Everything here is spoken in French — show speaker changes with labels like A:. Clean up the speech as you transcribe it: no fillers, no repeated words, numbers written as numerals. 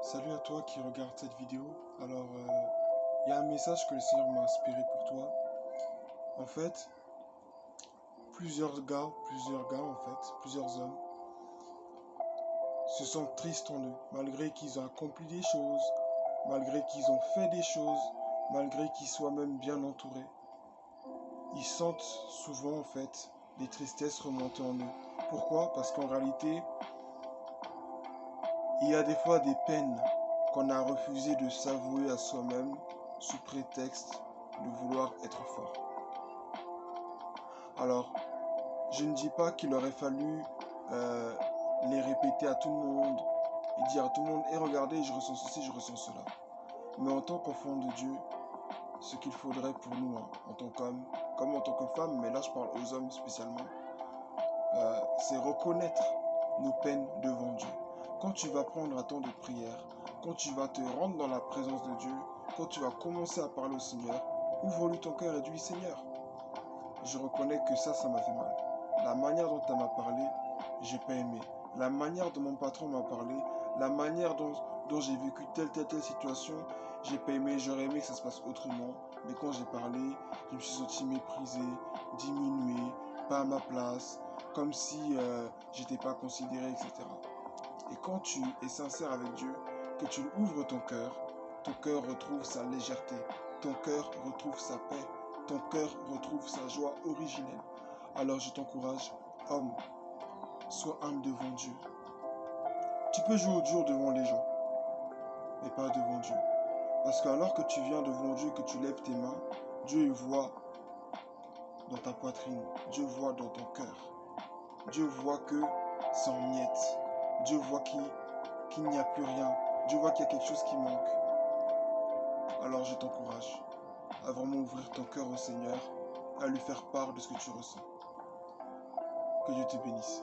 A: Salut à toi qui regarde cette vidéo. Alors, il y a un message que le Seigneur m'a inspiré pour toi. En fait, plusieurs hommes, se sentent tristes en eux, malgré qu'ils ont accompli des choses, malgré qu'ils ont fait des choses, malgré qu'ils soient même bien entourés. Ils sentent souvent, en fait, des tristesses remonter en eux. Pourquoi? Parce qu'en réalité, il y a des fois des peines qu'on a refusé de s'avouer à soi-même sous prétexte de vouloir être fort. Alors, je ne dis pas qu'il aurait fallu euh, les répéter à tout le monde et dire à tout le monde, et regardez, je ressens ceci, je ressens cela. Mais en tant qu'enfant de Dieu, ce qu'il faudrait pour nous, en tant qu'homme, comme en tant que femme, mais là je parle aux hommes spécialement, c'est reconnaître nos peines devant Dieu. Quand tu vas prendre un temps de prière, quand tu vas te rendre dans la présence de Dieu, quand tu vas commencer à parler au Seigneur, ouvre-lui ton cœur et dis, Seigneur, je reconnais que ça m'a fait mal. La manière dont elle m'a parlé, j'ai pas aimé. La manière dont mon patron m'a parlé, la manière dont j'ai vécu telle situation, j'ai pas aimé. J'aurais aimé que ça se passe autrement. Mais quand j'ai parlé, je me suis senti méprisé, diminué, pas à ma place, comme si j'étais pas considéré, etc. Et quand tu es sincère avec Dieu, que tu ouvres ton cœur retrouve sa légèreté, ton cœur retrouve sa paix, ton cœur retrouve sa joie originelle. Alors je t'encourage, homme, sois humble devant Dieu. Tu peux jouer au dur devant les gens, mais pas devant Dieu. Parce que alors que tu viens devant Dieu, que tu lèves tes mains, Dieu voit dans ta poitrine, Dieu voit dans ton cœur. Dieu voit que c'est en miettes. Dieu voit qu'il n'y a plus rien. Dieu voit qu'il y a quelque chose qui manque. Alors je t'encourage à vraiment ouvrir ton cœur au Seigneur, à lui faire part de ce que tu ressens. Que Dieu te bénisse.